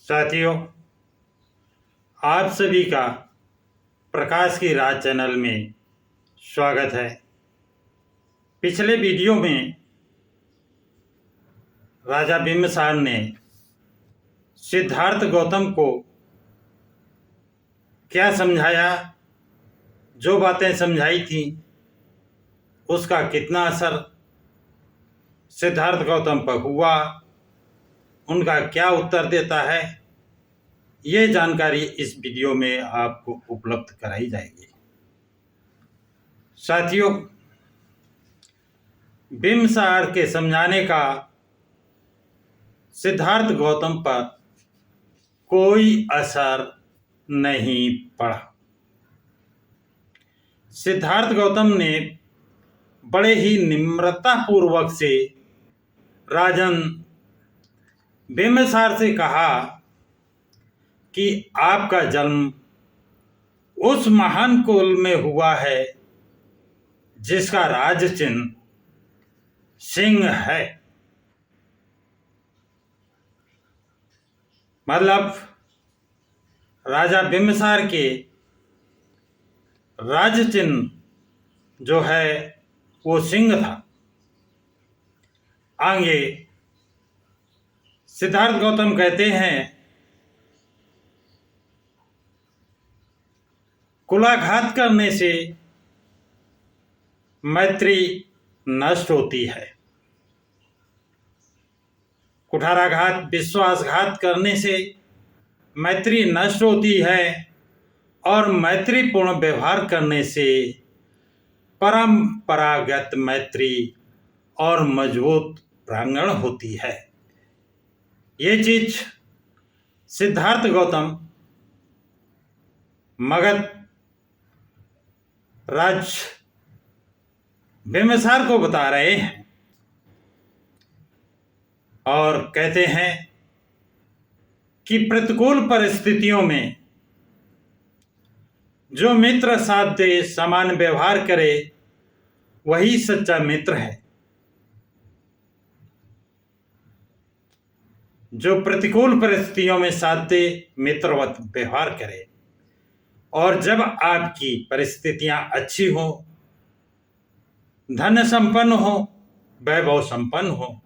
साथियों, आप सभी का प्रकाश की राज चैनल में स्वागत है। पिछले वीडियो में राजा बिम्बिसार ने सिद्धार्थ गौतम को क्या समझाया, जो बातें समझाई थी उसका कितना असर सिद्धार्थ गौतम पर हुआ, उनका क्या उत्तर देता है, ये जानकारी इस वीडियो में आपको उपलब्ध कराई जाएगी। साथियों, बिम्बिसार के समझाने का सिद्धार्थ गौतम पर कोई असर नहीं पड़ा। सिद्धार्थ गौतम ने बड़े ही निम्रतापूर्वक से राजन बिम्बिसार से कहा कि आपका जन्म उस महान कुल में हुआ है जिसका राज चिन्ह सिंह है। मतलब राजा बिम्बिसार के राज चिन्ह जो है वो सिंह था। आगे सिद्धार्थ गौतम कहते हैं, कुलाघात करने से मैत्री नष्ट होती है, कुठाराघात विश्वासघात करने से मैत्री नष्ट होती है और मैत्रीपूर्ण व्यवहार करने से परंपरागत मैत्री और मजबूत प्रांगण होती है। ये चीज सिद्धार्थ गौतम मगध राज बिम्बिसार को बता रहे हैं और कहते हैं कि प्रतिकूल परिस्थितियों में जो मित्र साथ दे, समान व्यवहार करे, वही सच्चा मित्र है। जो प्रतिकूल परिस्थितियों में साथ दे, मित्रवत व्यवहार करे, और जब आपकी परिस्थितियां अच्छी हो, धन संपन्न हो, वैभव संपन्न हो,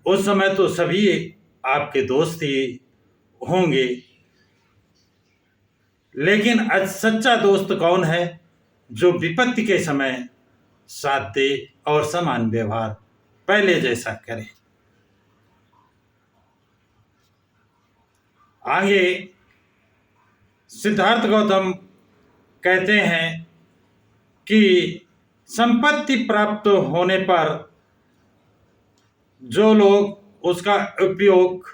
उस समय तो सभी आपके दोस्त ही होंगे। लेकिन आज सच्चा दोस्त कौन है? जो विपत्ति के समय साथ दे और समान व्यवहार पहले जैसा करे। आगे सिद्धार्थ गौतम कहते हैं कि संपत्ति प्राप्त होने पर जो लोग उसका उपयोग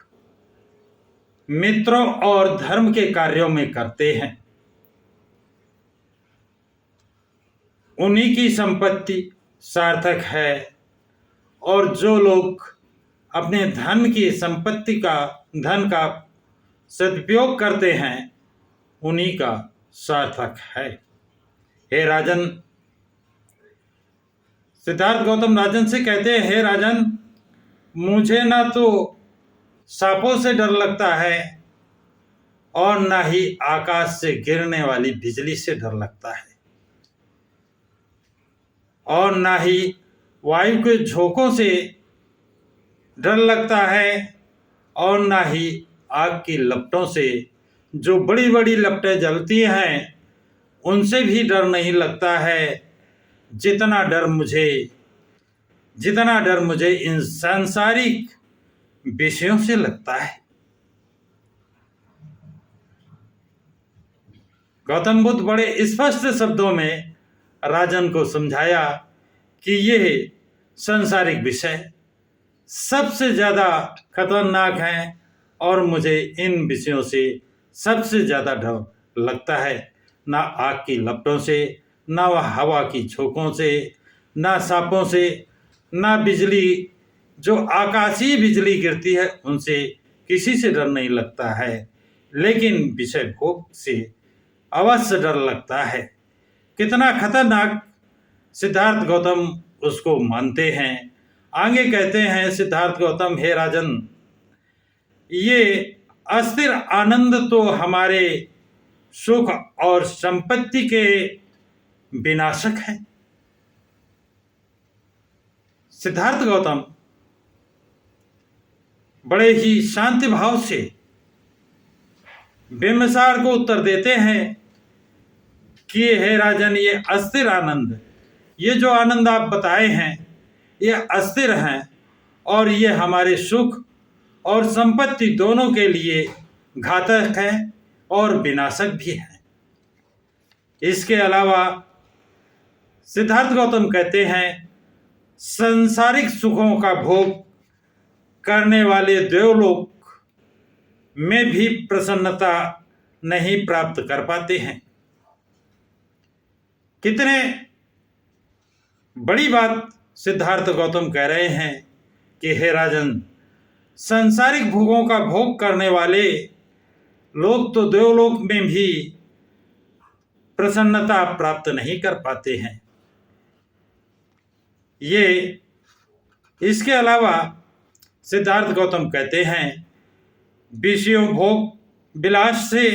मित्रों और धर्म के कार्यों में करते हैं, उन्हीं की संपत्ति सार्थक है, और जो लोग अपने धन का सदुपयोग करते हैं, उन्हीं का सार्थक है। हे राजन, सिद्धार्थ गौतम राजन से कहते हैं, हे राजन, मुझे ना तो सांपों से डर लगता है और ना ही आकाश से गिरने वाली बिजली से डर लगता है, और ना ही वायु के झोंकों से डर लगता है, और ना ही आग की लपटों से, जो बड़ी बड़ी लपटें जलती हैं, उनसे भी डर नहीं लगता है। जितना डर मुझे इन सांसारिक विषयों से लगता है। गौतम बुद्ध बड़े स्पष्ट शब्दों में राजन को समझाया कि ये सांसारिक विषय सबसे ज़्यादा खतरनाक हैं और मुझे इन विषयों से सबसे ज़्यादा डर लगता है। ना आग की लपटों से, ना वह हवा की झोंकों से, ना सांपों से, ना बिजली, जो आकाशीय बिजली गिरती है उनसे किसी से डर नहीं लगता है। लेकिन विषय भोग से अवश्य डर लगता है। कितना खतरनाक सिद्धार्थ गौतम उसको मानते हैं। आगे कहते हैं सिद्धार्थ गौतम, हे राजन, ये अस्थिर आनंद तो हमारे सुख और संपत्ति के विनाशक है। सिद्धार्थ गौतम बड़े ही शांति भाव से बिंबिसार को उत्तर देते हैं कि हे राजन, ये अस्थिर आनंद, ये जो आनंद आप बताए हैं, ये अस्थिर हैं और ये हमारे सुख और संपत्ति दोनों के लिए घातक है और विनाशक भी है। इसके अलावा सिद्धार्थ गौतम कहते हैं, सांसारिक सुखों का भोग करने वाले देवलोक में भी प्रसन्नता नहीं प्राप्त कर पाते हैं। कितने बड़ी बात सिद्धार्थ गौतम कह रहे हैं कि हे राजन, सांसारिक भोगों का भोग करने वाले लोग तो देवलोक में भी प्रसन्नता प्राप्त नहीं कर पाते हैं। ये इसके अलावा सिद्धार्थ गौतम कहते हैं, विषयों भोग विलास से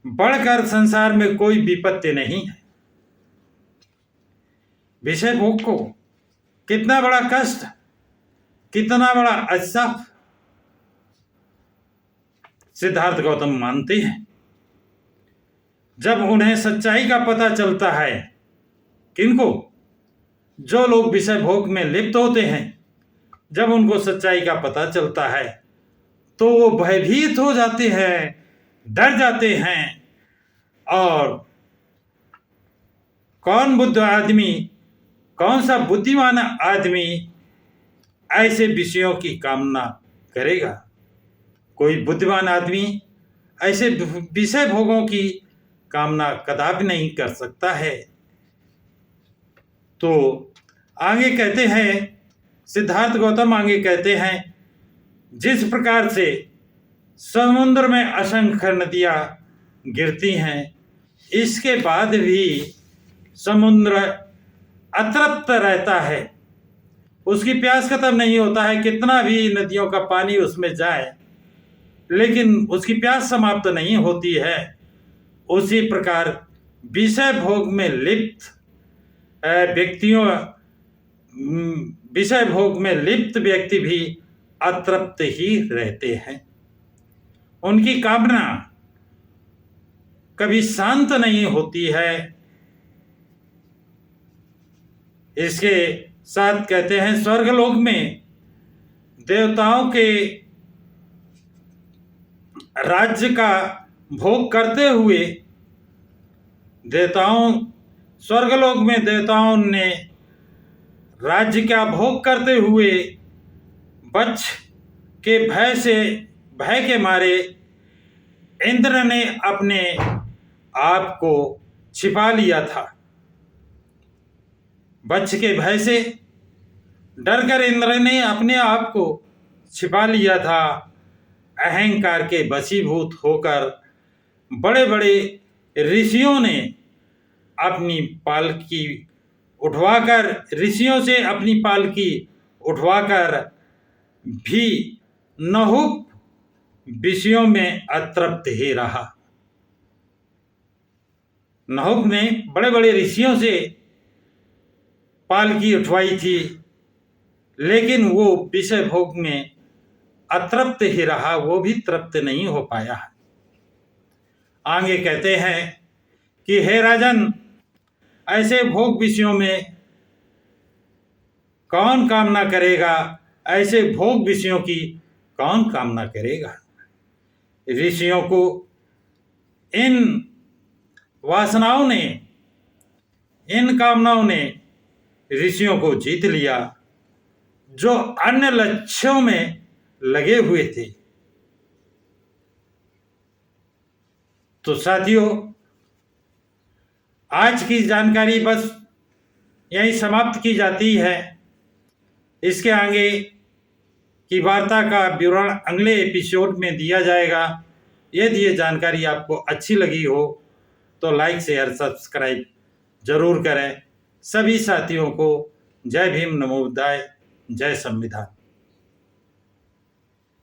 बढ़कर संसार में कोई विपत्ति नहीं है। विषय भोग को कितना बड़ा कष्ट, कितना बड़ा अभिशाप सिद्धार्थ गौतम मानते हैं। जब उन्हें सच्चाई का पता चलता है, किनको? जो लोग विषय भोग में लिप्त होते हैं, जब उनको सच्चाई का पता चलता है तो वो भयभीत हो जाते हैं, डर जाते हैं और कौन सा बुद्धिमान आदमी ऐसे विषयों की कामना करेगा? कोई बुद्धिमान आदमी ऐसे विषय भोगों की कामना कदापि नहीं कर सकता है। तो आगे कहते हैं, सिद्धार्थ गौतम आगे कहते हैं, जिस प्रकार से समुद्र में असंख्य नदियां गिरती हैं, इसके बाद भी समुद्र अतृप्त रहता है, उसकी प्यास खत्म नहीं होता है। कितना भी नदियों का पानी उसमें जाए लेकिन उसकी प्यास समाप्त नहीं होती है। उसी प्रकार विषय भोग में लिप्त व्यक्ति भी अतृप्त ही रहते हैं। उनकी कामना कभी शांत नहीं होती है। इसके साथ कहते हैं, स्वर्गलोक में देवताओं के राज्य का भोग करते हुए स्वर्गलोक में देवताओं ने राज्य का भोग करते हुए वज्र के भय के मारे इंद्र ने अपने आप को छिपा लिया था। वज्र के भय से डरकर इंद्र ने अपने आप को छिपा लिया था। अहंकार के वशीभूत होकर बड़े बड़े ऋषियों ने अपनी पालकी उठवाकर भी नहुप विषयों में अतृप्त ही रहा। नहुप ने बड़े बड़े ऋषियों से पालकी उठवाई थी, लेकिन वो विषय भोग में अतृप्त ही रहा, वो भी तृप्त नहीं हो पाया। आगे कहते हैं कि हे राजन, ऐसे भोग विषयों में कौन कामना करेगा? ऐसे भोग विषयों की कौन कामना करेगा? ऋषियों को इन वासनाओं ने, इन कामनाओं ने ऋषियों को जीत लिया, जो अन्य लक्ष्यों में लगे हुए थे। तो साथियों, आज की जानकारी बस यहीं समाप्त की जाती है। इसके आगे की वार्ता का विवरण अगले एपिसोड में दिया जाएगा। यदि ये जानकारी आपको अच्छी लगी हो तो लाइक शेयर सब्सक्राइब जरूर करें। सभी साथियों को जय भीम, नमो बुद्धाय, जय संविधान।